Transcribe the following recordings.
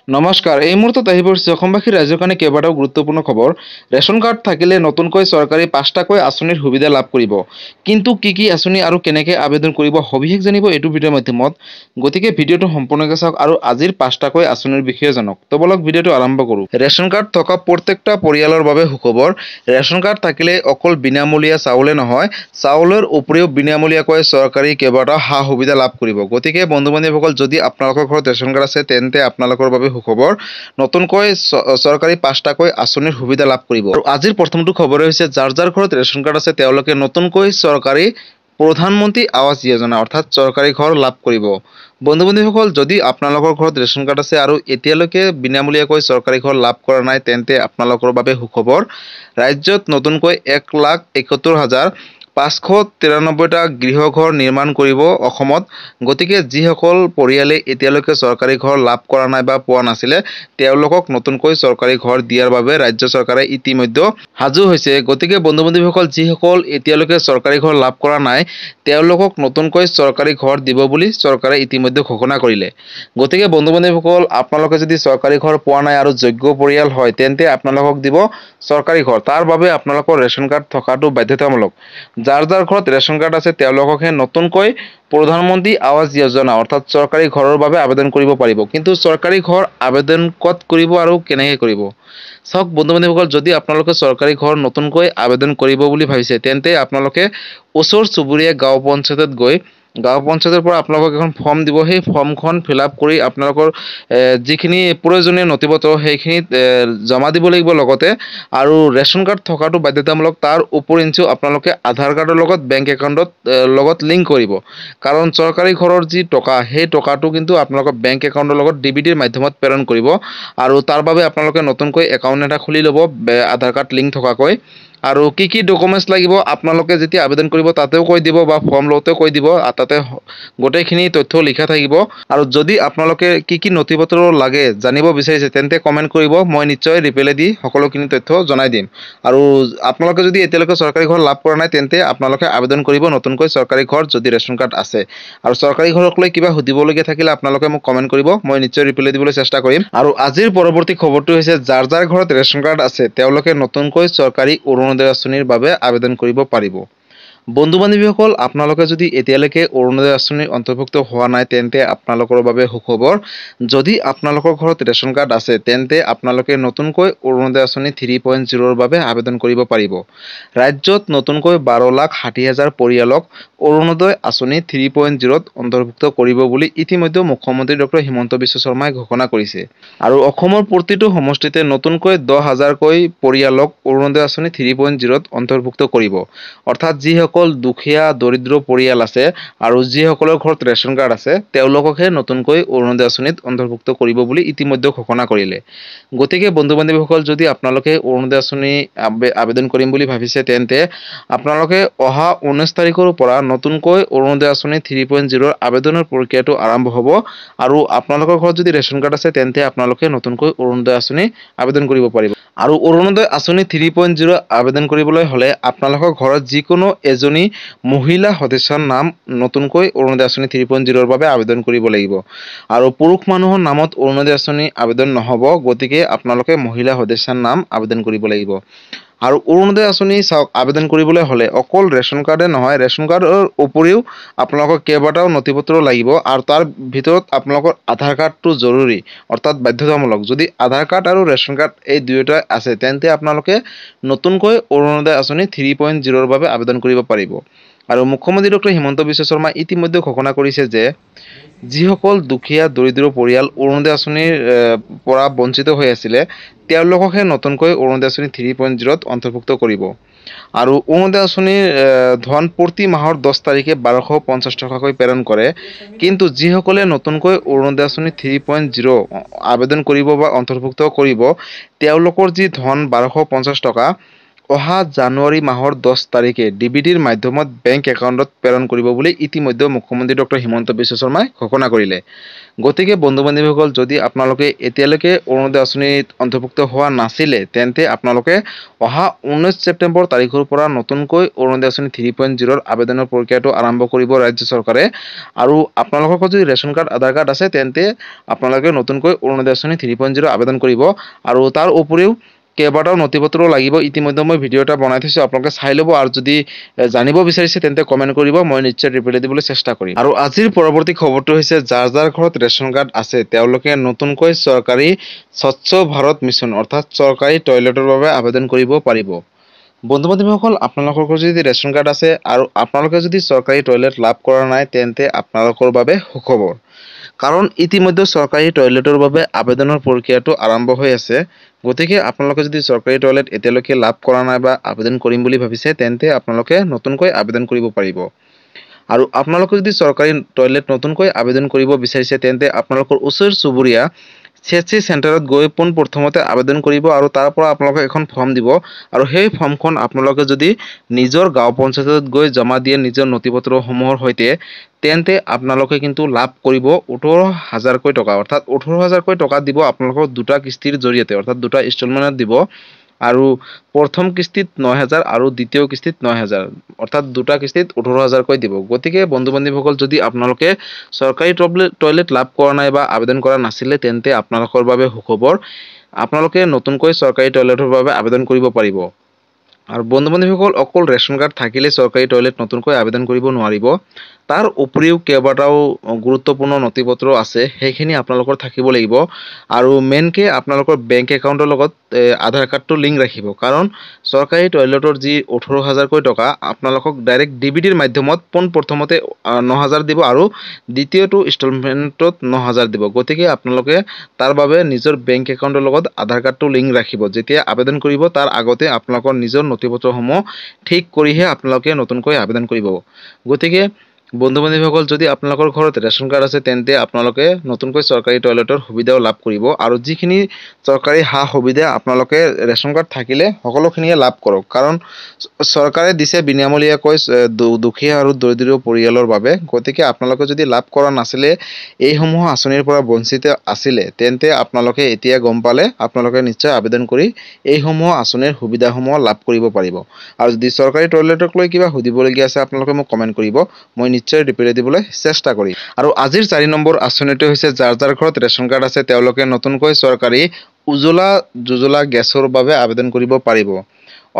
নমস্কাৰ। এই মুহূৰ্তত আহি পৰিছে অসমবাসী ৰাইজৰ কাৰণে কেইবাটাও গুৰুত্বপূৰ্ণ খবৰ। ৰেচন কাৰ্ড থাকিলে নতুনকৈ চৰকাৰী ৫টাকৈ আঁচনিৰ সুবিধা লাভ কৰিব। কিন্তু কি আঁচনি আৰু কেনেকৈ আবেদন কৰিব সবিশেষ জানিব এইটো ভিডিঅ'ৰ মাধ্যমত। গতিকে ভিডিঅ'টো সম্পূৰ্ণকৈ চাওক আৰু আজিৰ ৫টাকৈ আঁচনিৰ বিষয়ে জানক। তো বলক ভিডিঅ'টো আৰম্ভ কৰোঁ। ৰেচন কাৰ্ড থকা প্ৰত্যেকটা পৰিয়ালৰ বাবে সুখবৰ। ৰেচন কাৰ্ড থাকিলে অকল বিনামূলীয়া চাউলে নহয়, চাউলৰ উপৰিও বিনামূলীয়াকৈ চৰকাৰী কেইবাটাও সা সুবিধা লাভ কৰিব। গতিকে বন্ধু বান্ধৱীসকল, যদি আপোনালোকৰ ঘৰত ৰেচন কাৰ্ড আছে তেন্তে আপোনালোকৰ বাবে সুখবৰ। নতুনকৈ চৰকাৰী ৫টাকৈ আঁচনিৰ সুবিধা লাভ কৰিব। আৰু আজিৰ প্ৰথমটো খবৰ হৈছে, যাৰ ঘৰত ৰেচন কাৰ্ড আছে তেওঁলোকে নতুনকৈ চৰকাৰী প্ৰধানমন্ত্ৰী আৱাস যোজনা অৰ্থাৎ চৰকাৰী ঘৰ লাভ কৰিব। বন্ধু বান্ধৱীসকল, যদি আপোনালোকৰ ঘৰত ৰেচন কাৰ্ড আছে আৰু এতিয়ালৈকে বিনামূলীয়াকৈ চৰকাৰী ঘৰ লাভ কৰা নাই তেন্তে আপোনালোকৰ বাবে সুখবৰ। ৰাজ্যত নতুনকৈ ১,৭১,৫৯৩টা গৃহঘৰ নিৰ্মাণ কৰিব অসমত। গতিকে যিসকল পৰিয়ালে এতিয়ালৈকে চৰকাৰী ঘৰ লাভ কৰা নাই বা পোৱা নাছিলে তেওঁলোকক নতুনকৈ চৰকাৰী ঘৰ দিয়াৰ বাবে ৰাজ্য চৰকাৰে ইতিমধ্যে সাজু হৈছে। গতিকে বন্ধু বান্ধৱীসকল, যিসকল এতিয়ালৈকে চৰকাৰী ঘৰ লাভ কৰা নাই তেওঁলোকক নতুনকৈ চৰকাৰী ঘৰ দিব বুলি চৰকাৰে ইতিমধ্যে ঘোষণা কৰিলে। গতিকে বন্ধু বান্ধৱীসকল, আপোনালোকে যদি চৰকাৰী ঘৰ পোৱা নাই আৰু যোগ্য পৰিয়াল হয় তেন্তে আপোনালোকক দিব চৰকাৰী ঘৰ। তাৰ বাবে আপোনালোকৰ ৰেচন কাৰ্ড থকাটো বাধ্যতামূলক। যাৰ ঘৰত ৰেচন কাৰ্ড আছে তেওঁলোককহে নতুনকৈ প্ৰধানমন্ত্ৰী আৱাস যোজনা অৰ্থাৎ চৰকাৰী ঘৰৰ বাবে আবেদন কৰিব পাৰিব। কিন্তু চৰকাৰী ঘৰ আবেদন ক'ত কৰিব আৰু কেনেকৈ কৰিব? চাওক বন্ধু বান্ধৱীসকল, যদি আপোনালোকে চৰকাৰী ঘৰ নতুনকৈ আবেদন কৰিব বুলি ভাবিছে তেন্তে আপোনালোকে ওচৰ চুবুৰীয়া গাঁও পঞ্চায়তত গৈ গাঁও পঞ্চায়তৰ পৰা আপোনালোকক এখন ফৰ্ম দিব। সেই ফৰ্মখন ফিল-আপ কৰি আপোনালোকৰ যিখিনি প্ৰয়োজনীয় নথিপত্ৰ সেইখিনিত জমা দিব লাগিব লগতে। আৰু ৰেচন কাৰ্ড থকাটো বাধ্যতামূলক। তাৰ উপৰিঞ্চিও আপোনালোকে আধাৰ কাৰ্ডৰ লগত বেংক একাউণ্টত লগত লিংক কৰিব। কাৰণ চৰকাৰী ঘৰৰ যি টকা সেই টকাটো কিন্তু আপোনালোকৰ বেংক একাউণ্টৰ লগত ডিবিটিৰ মাধ্যমত প্ৰেৰণ কৰিব। আৰু তাৰ বাবে আপোনালোকে নতুনকৈ একাউণ্ট এটা খুলি ল'ব আধাৰ কাৰ্ড লিংক থকাকৈ। আৰু কি ডকুমেণ্টছ লাগিব আপোনালোকে যেতিয়া আবেদন কৰিব তাতেও কৈ দিব বা ফৰ্ম লওঁতেও কৈ দিব। তাতে গোটেইখিনি তথ্য লিখা থাকিব। আৰু যদি আপোনালোকে কি নথিপত্ৰ লাগে জানিব বিচাৰিছে তেন্তে কমেণ্ট কৰিব, মই নিশ্চয় ৰিপ্লাই দি সকলোখিনি তথ্য জনাই দিম। আৰু আপোনালোকে যদি এতিয়ালৈকে চৰকাৰী ঘৰ লাভ কৰা নাই তেন্তে আপোনালোকে আবেদন কৰিব নতুনকৈ চৰকাৰী ঘৰ যদি ৰেচন কাৰ্ড আছে। আৰু চৰকাৰী ঘৰক লৈ কিবা সুধিবলগীয়া থাকিলে আপোনালোকে মোক কমেণ্ট কৰিব, মই নিশ্চয় ৰিপ্লাই দিবলৈ চেষ্টা কৰিম। আৰু আজিৰ পৰৱৰ্তী খবৰটো হৈছে, যাৰ ঘৰত ৰেচন কাৰ্ড আছে তেওঁলোকে নতুনকৈ চৰকাৰী অৰুণোদয় আঁচনিৰ বাবে আবেদন কৰিব পাৰিব। বন্ধু বান্ধৱীসকল, আপোনালোকে যদি এতিয়ালৈকে অৰুণোদয় আঁচনিৰ অন্তৰ্ভুক্ত হোৱা নাই তেন্তে আপোনালোকৰ বাবে সুখবৰ। যদি আপোনালোকৰ ঘৰত ৰেচন কাৰ্ড আছে তেন্তে আপোনালোকে নতুনকৈ অৰুণোদয় আঁচনি 3.0ৰ বাবে আবেদন কৰিব পাৰিব। ৰাজ্যত নতুনকৈ 12,60,000 পৰিয়ালক অৰুণোদয় আঁচনি 3.0ত অন্তৰ্ভুক্ত কৰিব বুলি ইতিমধ্যে মুখ্যমন্ত্ৰী ডক্টৰ হিমন্ত বিশ্ব শৰ্মাই ঘোষণা কৰিছে। আৰু অসমৰ প্ৰতিটো সমষ্টিতে নতুনকৈ 10,000কৈ পৰিয়ালক অৰুণোদয় আঁচনি 3.0ত অন্তৰ্ভুক্ত কৰিব। অৰ্থাৎ যিসকল দুখীয়া দৰিদ্ৰ পৰিয়াল আছে আৰু যিসকলৰ ঘৰত ৰেচন কাৰ্ড আছে তেওঁলোককহে নতুনকৈ অৰুণোদয় আঁচনিত অন্তৰ্ভুক্ত কৰিব বুলি ইতিমধ্যে ঘোষণা কৰিলে। গতিকে বন্ধু বান্ধৱীসকল, যদি আপোনালোকে অৰুণোদয় আঁচনি আবেদন কৰিম বুলি ভাবিছে তেন্তে আপোনালোকে অহা 19 তাৰিখৰ পৰা নতুনকৈ অৰুণোদয় আঁচনি 3.0ৰ আবেদনৰ প্ৰক্ৰিয়াটো আৰম্ভ হ'ব। আৰু আপোনালোকৰ ঘৰত যদি ৰেচন কাৰ্ড আছে তেন্তে আপোনালোকে নতুনকৈ অৰুণোদয় আঁচনি আবেদন কৰিব পাৰিব। আৰু অৰুণোদয় আঁচনি 3.0 আবেদন কৰিবলৈ হ'লে আপোনালোকৰ ঘৰত যিকোনো এজনী মহিলা সদস্যৰ নাম নতুনকৈ অৰুণোদয় আঁচনি 3.0ৰ বাবে আবেদন কৰিব লাগিব। আৰু পুৰুষ মানুহৰ নামত অৰুণোদয় আঁচনি আবেদন নহ'ব। গতিকে আপোনালোকে মহিলা সদস্যৰ নাম আবেদন কৰিব লাগিব। আৰু অৰুণোদয় আঁচনি আবেদন কৰিবলৈ হ'লে অকল ৰেচন কাৰ্ডে নহয়, ৰেচন কাৰ্ডৰ উপৰিও আপোনালোকৰ কেইবাটাও নথিপত্ৰ লাগিব। আৰু তাৰ ভিতৰত আপোনালোকৰ আধাৰ কাৰ্ডটো জৰুৰী অৰ্থাৎ বাধ্যতামূলক। যদি আধাৰ কাৰ্ড আৰু ৰেচন কাৰ্ড এই দুয়োটা আছে তেন্তে আপোনালোকে নতুনকৈ অৰুণোদয় আঁচনি 3.0ৰ বাবে আবেদন কৰিব পাৰিব। আৰু মুখ্যমন্ত্ৰী ডক্টৰ হিমন্ত বিশ্ব শৰ্মাই ইতিমধ্যে ঘোষণা কৰিছে যে যিসকল দুখীয়া দৰিদ্ৰ পৰিয়াল অৰুণোদয় আঁচনিৰ পৰা বঞ্চিত হৈ আছিলে তেওঁলোককহে নতুনকৈ অৰুণোদয় আঁচনি 3.0ত অন্তৰ্ভুক্ত কৰিব। আৰু অৰুণোদয় আঁচনিৰ ধন প্ৰতি মাহৰ 10 তাৰিখে 1250 টকাকৈ প্ৰেৰণ কৰে। কিন্তু যিসকলে নতুনকৈ অৰুণোদয় আঁচনি 3.0 আবেদন কৰিব বা অন্তৰ্ভুক্ত কৰিব তেওঁলোকৰ যি ধন 1250 টকা অহা জানুৱাৰী মাহৰ 10 তাৰিখে ডিবিটিৰ মাধ্যমত বেংক একাউণ্টত প্ৰেৰণ কৰিব বুলি ইতিমধ্যে মুখ্যমন্ত্ৰী ডক্টৰ হিমন্ত বিশ্ব শৰ্মাই ঘোষণা কৰিলে। গতিকে বন্ধু-বান্ধৱীসকল, যদি আপোনালোকে এতিয়ালৈকে অৰুণোদয় আঁচনিত অন্তৰ্ভুক্ত হোৱা নাছিলে, তেন্তে আপোনালোকে অহা 19 ছেপ্টেম্বৰ তাৰিখৰ পৰা নতুনকৈ অৰুণোদয় আঁচনি 3.0 আবেদনৰ প্ৰক্ৰিয়াটো আৰম্ভ কৰিব ৰাজ্য চৰকাৰে। আৰু আপোনালোকৰ যদি ৰেচন কাৰ্ড, আধাৰ কাৰ্ড আছে, তেন্তে আপোনালোকে নতুনকৈ অৰুণোদয় আঁচনি 3.0 আবেদন কৰিব। আৰু তাৰ উপৰিও কেইবাটাও নথিপত্ৰ লাগিব। ইতিমধ্যে মই ভিডিঅ' এটা বনাই থৈছোঁ, আপোনালোকে চাই ল'ব। আৰু যদি জানিব বিচাৰিছে তেন্তে কমেণ্ট কৰিব, মই নিশ্চয় ৰিপ্লাই দিবলৈ চেষ্টা কৰিম। আৰু আজিৰ পৰৱৰ্তী খবৰটো হৈছে, যাৰ যাৰ ঘৰত ৰেচন কাৰ্ড আছে তেওঁলোকে নতুনকৈ চৰকাৰী স্বচ্ছ ভাৰত মিছন অৰ্থাৎ চৰকাৰী টয়লেটৰ বাবে আবেদন কৰিব পাৰিব। বন্ধু-বান্ধৱীসকল, আপোনালোকৰ ঘৰত যদি ৰেচন কাৰ্ড আছে আৰু আপোনালোকে যদি চৰকাৰী টয়লেট লাভ কৰা নাই, তেন্তে আপোনালোকৰ বাবে সুখবৰ। কাৰণ ইতিমধ্যে চৰকাৰী টয়লেটৰ বাবে আবেদনৰ প্ৰক্ৰিয়াটো আৰম্ভ হৈ আছে। গতিকে আপোনালোকে যদি চৰকাৰী টয়লেট এতিয়ালৈকে লাভ কৰা নাই বা আবেদন কৰিম বুলি ভাবিছে, তেন্তে আপোনালোকে নতুনকৈ আবেদন কৰিব পাৰিব। আৰু আপোনালোকে যদি চৰকাৰী টয়লেট নতুনকৈ আবেদন কৰিব বিচাৰিছে, তেন্তে আপোনালোকৰ ওচৰ চুবুৰীয়া CHC চেণ্টাৰত গৈ পোনপ্ৰথমতে আবেদন কৰিব। আৰু তাৰ পৰা আপোনালোকে এখন ফৰ্ম দিব। আৰু সেই ফৰ্মখন আপোনালোকে যদি নিজৰ গাঁও পঞ্চায়তত গৈ জমা দিয়ে নিজৰ নথিপত্ৰসমূহৰ সৈতে, তেন্তে আপোনালোকে কিন্তু লাভ কৰিব 18,000কৈ টকা। অৰ্থাৎ 18,000কৈ টকা দিব আপোনালোকক দুটা কিস্তিৰ জৰিয়তে, অৰ্থাৎ দুটা ইনষ্টলমেণ্টত দিব। আৰু প্ৰথম কিস্তিত 9,000 আৰু দ্বিতীয় কিস্তিত 9,000, অৰ্থাৎ দুটা কিস্তিত 18,000কৈ দিব। গতিকে বন্ধু-বান্ধৱীসকল, যদি আপোনালোকে চৰকাৰী টয়লেট লাভ কৰা নাই বা আবেদন কৰা নাছিলে, তেন্তে আপোনালোকৰ বাবে সুখবৰ। আপোনালোকে নতুনকৈ চৰকাৰী টয়লেটৰ বাবে আবেদন কৰিব পাৰিব। আৰু বন্ধু-বান্ধৱীসকল, অকল ৰেচন কাৰ্ড থাকিলে চৰকাৰী টয়লেট নতুনকৈ আবেদন কৰিব নোৱাৰিব। তাৰ উপৰিও কেইবাটাও গুৰুত্বপূৰ্ণ নথিপত্ৰ আছে, সেইখিনি আপোনালোকৰ থাকিব লাগিব। আৰু মেইনকৈ আপোনালোকৰ বেংক একাউণ্টৰ লগত আধাৰ কাৰ্ডটো লিংক ৰাখিব। কাৰণ চৰকাৰী টয়লেটৰ যি 18,000কৈ টকা আপোনালোকক ডাইৰেক্ট ডিবিটিৰ মাধ্যমত পোনপ্ৰথমতে 9,000 দিব আৰু দ্বিতীয়টো ইনষ্টলমেণ্টত 9,000 দিব। গতিকে আপোনালোকে তাৰ বাবে নিজৰ বেংক একাউণ্টৰ লগত আধাৰ কাৰ্ডটো লিংক ৰাখিব। যেতিয়া আবেদন কৰিব তাৰ আগতে আপোনালোকৰ নিজৰ নথিপত্ৰসমূহ ঠিক কৰিহে আপোনালোকে নতুনকৈ আবেদন কৰিব। গতিকে বন্ধু-বান্ধৱীসকল, যদি আপোনালোকৰ ঘৰত ৰেচন কাৰ্ড আছে, তেন্তে আপোনালোকে নতুনকৈ চৰকাৰী টয়লেটৰ সুবিধাও লাভ কৰিব। আৰু যিখিনি চৰকাৰী সা-সুবিধা আপোনালোকে ৰেচন কাৰ্ড থাকিলে সকলোখিনিয়ে লাভ কৰক। কাৰণ চৰকাৰে দিছে বিনামূলীয়াকৈ দুখীয়া আৰু দৰিদ্ৰ পৰিয়ালৰ বাবে। গতিকে আপোনালোকে যদি লাভ কৰা নাছিলে, এইসমূহ আঁচনিৰ পৰা বঞ্চিত আছিলে, তেন্তে আপোনালোকে এতিয়া গম পালে আপোনালোকে নিশ্চয় আবেদন কৰি এইসমূহ আঁচনিৰ সুবিধাসমূহ লাভ কৰিব পাৰিব। আৰু যদি চৰকাৰী টয়লেটক লৈ কিবা সুধিবলগীয়া আছে, আপোনালোকে মোক কমেণ্ট কৰিব, মই নিশ্চয় ৰিপ্লাই দিবলৈ চেষ্টা কৰিম। আৰু আজিৰ 4 নম্বৰ আঁচনিটো হৈছে, যাৰ যাৰ ঘৰত ৰেচন কাৰ্ড আছে তেওঁলোকে নতুনকৈ চৰকাৰী উজ্জ্বলা যোজনা গেছৰ বাবে আবেদন কৰিব পাৰিব।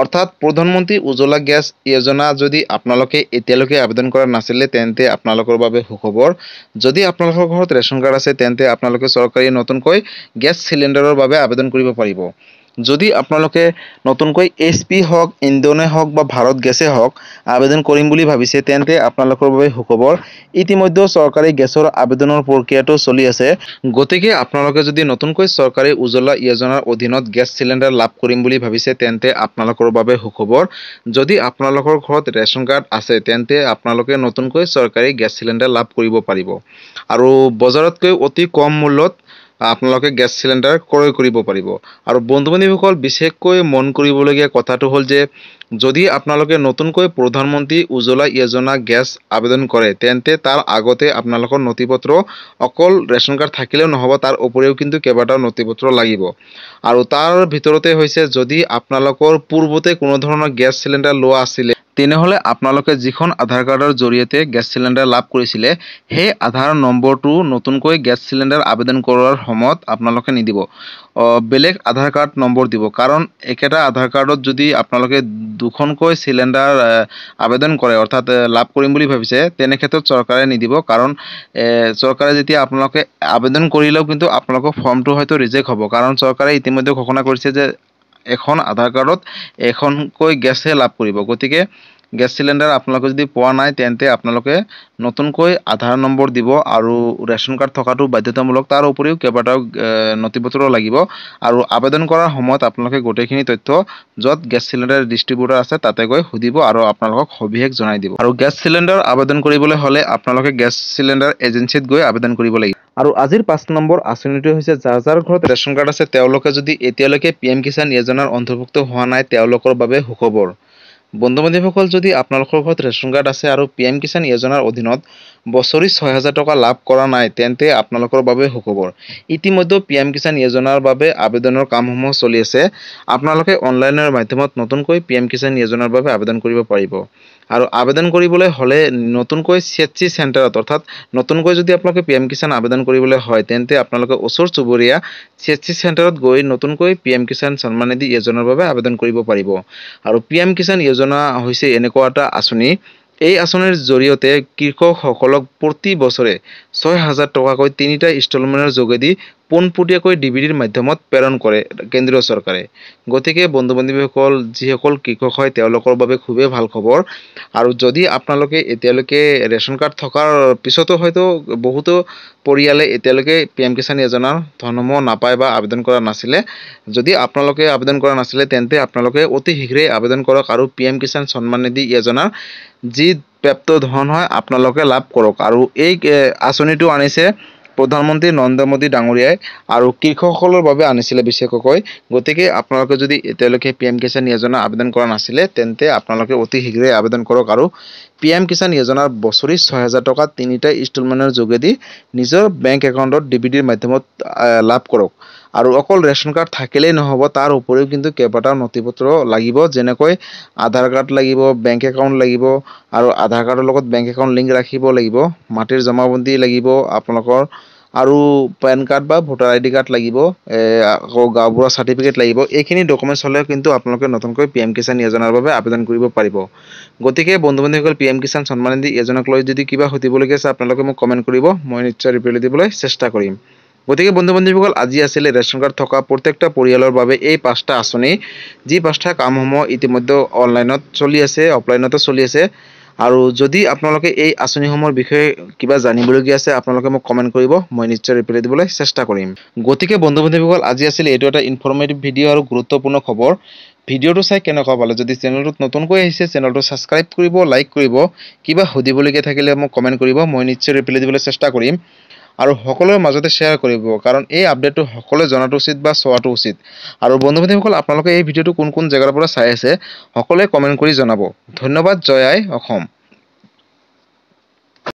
অৰ্থাৎ প্ৰধানমন্ত্ৰী উজ্জ্বলা গেছ যোজনা যদি আপোনালোকে এতিয়ালৈকে আবেদন কৰা নাছিলে, তেন্তে আপোনালোকৰ বাবে সুখবৰ। যদি আপোনালোকৰ ঘৰত ৰেচন কাৰ্ড আছে, তেন্তে আপোনালোকে চৰকাৰী নতুনকৈ গেছ চিলিণ্ডাৰৰ বাবে আবেদন কৰিব পাৰিব। যদি আপোনালোকে নতুনকৈ HP হওক, ইণ্ডোনে হওক বা ভাৰত গেছে হওক আবেদন কৰিম বুলি ভাবিছে, তেন্তে আপোনালোকৰ বাবে সুখবৰ। ইতিমধ্যে চৰকাৰী গেছৰ আবেদনৰ প্ৰক্ৰিয়াটো চলি আছে। গতিকে আপোনালোকে যদি নতুনকৈ চৰকাৰী উজ্জ্বলা যোজনাৰ অধীনত গেছ চিলিণ্ডাৰ লাভ কৰিম বুলি ভাবিছে, তেন্তে আপোনালোকৰ বাবে সুখবৰ। যদি আপোনালোকৰ ঘৰত ৰেচন কাৰ্ড আছে, তেন্তে আপোনালোকে নতুনকৈ চৰকাৰী গেছ চিলিণ্ডাৰ লাভ কৰিব পাৰিব। আৰু বজাৰতকৈ অতি কম মূল্যত আপোনালোকে গেছ চিলিণ্ডাৰ ক্ৰয় কৰিব পাৰিব। আৰু বন্ধু-বান্ধৱীসকল, বিশেষকৈ মন কৰিবলগীয়া কথাটো হ'ল যে, যদি আপোনালোকে নতুনকৈ প্ৰধানমন্ত্ৰী উজ্জ্বলা যোজনা গেছ আবেদন কৰে, তেন্তে তাৰ আগতে আপোনালোকৰ নথিপত্ৰ অকল ৰেচন কাৰ্ড থাকিলেও নহ'ব, তাৰ উপৰিও কিন্তু কেইবাটাও নথিপত্ৰ লাগিব। আৰু তাৰ ভিতৰতে হৈছে, যদি আপোনালোকৰ পূৰ্বতে কোনো ধৰণৰ গেছ চিলিণ্ডাৰ লোৱা আছিলে, তেনেহ'লে আপোনালোকে যিখন আধাৰ কাৰ্ডৰ জৰিয়তে গেছ চিলিণ্ডাৰ লাভ কৰিছিলে, সেই আধাৰ নম্বৰটো নতুনকৈ গেছ চিলিণ্ডাৰ আবেদন কৰাৰ সময়ত আপোনালোকে নিদিব। বেলেগ আধাৰ কাৰ্ড নম্বৰ দিব। কাৰণ একেটা আধাৰ কাৰ্ডত যদি আপোনালোকে দুখনকৈ চিলিণ্ডাৰ আবেদন কৰে, অৰ্থাৎ লাভ কৰিম বুলি ভাবিছে, তেনে ক্ষেত্ৰত চৰকাৰে নিদিব। কাৰণ চৰকাৰে যেতিয়া আপোনালোকে আবেদন কৰিলেও কিন্তু আপোনালোকৰ ফৰ্মটো হয়তো ৰিজেক্ট হ'ব। কাৰণ চৰকাৰে ইতিমধ্যে ঘোষণা কৰিছে যে এখন আধাৰ কাৰ্ডত এখনকৈ গেছহে লাভ কৰিব। গতিকে গেছ সিলিণ্ডাৰ আপোনালোকে যদি পোৱা নাই তেন্তে আপোনালোকে নতুনকৈ আধাৰ নম্বৰ দিব আৰু ৰেচন কাৰ্ড থকাটো বাধ্যতামূলক। তাৰ উপৰিও কেইবাটাও নথিপত্ৰ লাগিব আৰু আবেদন কৰাৰ সময়ত আপোনালোকে গোটেইখিনি তথ্য য'ত গেছ সিলিণ্ডাৰ ডিষ্ট্ৰিবিউটৰ আছে তাতে গৈ সুধিব আৰু আপোনালোকক সবিশেষ জনাই দিব। আৰু গেছ সিলিণ্ডাৰ আবেদন কৰিবলৈ হ'লে আপোনালোকে গেছ সিলিণ্ডাৰ এজেন্সিত গৈ আবেদন কৰিব লাগিব। আৰু আজিৰ 5 নম্বৰ আঁচনিটো হৈছে যাৰ যাৰ ঘৰত ৰেচন কাৰ্ড আছে তেওঁলোকে যদি এতিয়ালৈকে PM কিষাণ যোজনাৰ অন্তৰ্ভুক্ত হোৱা নাই তেওঁলোকৰ বাবে সুখবৰ। বন্ধু-বান্ধৱীসকল, যদি আপোনালোকৰ ঘৰত ৰেচন কাৰ্ড আছে আৰু PM কিষাণ যোজনাৰ অধীনত বছৰি 6,000 টকা লাভ কৰা নাই তেন্তে আপোনালোকৰ বাবে সুখবৰ। ইতিমধ্যে PM কিষাণ যোজনাৰ বাবে আবেদনৰ কামসমূহ চলি আছে। আপোনালোকে অনলাইনৰ মাধ্যমত নতুনকৈ PM কিষাণ যোজনাৰ বাবে আবেদন কৰিব পাৰিব। আৰু আবেদন কৰিবলৈ হ'লে নতুনকৈ CHC চেণ্টাৰত অৰ্থাৎ নতুনকৈ যদি আপোনালোকে PM কিষাণ আবেদন কৰিবলৈ হয় তেন্তে আপোনালোকে ওচৰ চুবুৰীয়া CHC চেণ্টাৰত গৈ নতুনকৈ PM কিষাণ সন্মান নিধি যোজনাৰ বাবে আবেদন কৰিব পাৰিব। আৰু PM কিষাণ যোজনা হৈছে এনেকুৱা এটা আঁচনি, এই আঁচনিৰ জৰিয়তে কৃষকসকলক প্ৰতি বছৰে 6,000 টকাকৈ 3টা ইনষ্টলমেণ্টৰ যোগেদি পোনপটীয়াকৈ DBTৰ মাধ্যমত প্ৰেৰণ কৰে কেন্দ্ৰীয় চৰকাৰে। গতিকে বন্ধু-বান্ধৱীসকল, যিসকল কৃষক হয় তেওঁলোকৰ বাবে খুবেই ভাল খবৰ। আৰু যদি আপোনালোকে এতিয়ালৈকে ৰেচন কাৰ্ড থকাৰ পিছতো হয়তো বহুতো পৰিয়ালে এতিয়ালৈকে PM কিষাণ যোজনাৰ ধনসমূহ নাপায় বা আবেদন কৰা নাছিলে, যদি আপোনালোকে আবেদন কৰা নাছিলে তেন্তে আপোনালোকে অতি শীঘ্ৰেই আবেদন কৰক আৰু PM কিষাণ সন্মান নিধি যোজনাৰ যি প্ৰাপ্ত ধন হয় আপোনালোকে লাভ কৰক। আৰু এই আঁচনিটো আনিছে প্ৰধানমন্ত্ৰী নৰেন্দ্ৰ মোদী ডাঙৰীয়াই আৰু কৃষকসকলৰ বাবে আনিছিলে বিশেষকৈ। গতিকে আপোনালোকে যদি এতিয়ালৈকে PM কিষাণ যোজনা আবেদন কৰা নাছিলে তেন্তে আপোনালোকে অতি শীঘ্ৰেই আবেদন কৰক আৰু PM কিষাণ যোজনাৰ বছৰি 6,000 টকা 3টা ইনষ্টলমেণ্টৰ যোগেদি নিজৰ বেংক একাউণ্টত DBTৰ মাধ্যমত লাভ কৰক। আৰু অকল ৰেচন কাৰ্ড থাকিলেই নহ'ব, তাৰ উপৰিও কিন্তু কেইবাটাও নথিপত্ৰ লাগিব, যেনেকৈ আধাৰ কাৰ্ড লাগিব, বেংক একাউণ্ট লাগিব আৰু আধাৰ কাৰ্ডৰ লগত বেংক একাউণ্ট লিংক ৰাখিব লাগিব, মাটিৰ জমাবন্দী লাগিব আপোনালোকৰ, আৰু পেন কাৰ্ড বা ভোটাৰ ID কাৰ্ড লাগিব, আকৌ গাঁওবুঢ়া চাৰ্টিফিকেট লাগিব। এইখিনি ডকুমেণ্টছ হ'লে কিন্তু আপোনালোকে নতুনকৈ PM কিষাণ যোজনাৰ বাবে আবেদন কৰিব পাৰিব। গতিকে বন্ধু-বান্ধৱীসকল, PM কিষাণ সন্মান নিধি যোজনাক লৈ যদি কিবা সুধিবলগীয়া আছে আপোনালোকে মোক কমেণ্ট কৰিব, মই নিশ্চয় ৰিপ্লাই দিবলৈ চেষ্টা কৰিম। গতিকে বন্ধু-বান্ধৱীসকল, আজি আছিলে ৰেচন কাৰ্ড থকা প্ৰত্যেকটা পৰিয়ালৰ বাবে এই 5টা আঁচনি, যি 5টা কামসমূহ ইতিমধ্যে অনলাইনত চলি আছে, অফলাইনতো চলি আছে। আৰু যদি আপোনালোকে এই আঁচনিসমূহৰ বিষয়ে কিবা জানিবলগীয়া আছে আপোনালোকে মোক কমেণ্ট কৰিব, মই নিশ্চয় ৰিপ্লাই দিবলৈ চেষ্টা কৰিম। গতিকে বন্ধু-বান্ধৱীসকল, আজি আছিলে এইটো এটা ইনফৰ্মেটিভ ভিডিঅ' আৰু গুৰুত্বপূৰ্ণ খবৰ। ভিডিঅ'টো চাই কেনেকুৱা পালে? যদি চেনেলটোত নতুনকৈ আহিছে চেনেলটো ছাবস্ক্ৰাইব কৰিব, লাইক কৰিব, কিবা সুধিবলগীয়া থাকিলে মোক কমেণ্ট কৰিব, মই নিশ্চয় ৰিপ্লাই দিবলৈ চেষ্টা কৰিম। আৰু সকলোৰে মাজতে শ্বেয়াৰ কৰিব, কাৰণ এই আপডেটটো সকলোৱে জনাটো উচিত বা চোৱাটো উচিত। আৰু বন্ধু-বান্ধৱীসকল, আপোনালোকে এই ভিডিঅ'টো কোন কোন জেগাৰ পৰা চাই আছে সকলোৱে কমেণ্ট কৰি জনাব। ধন্যবাদ। জয় আই অসম।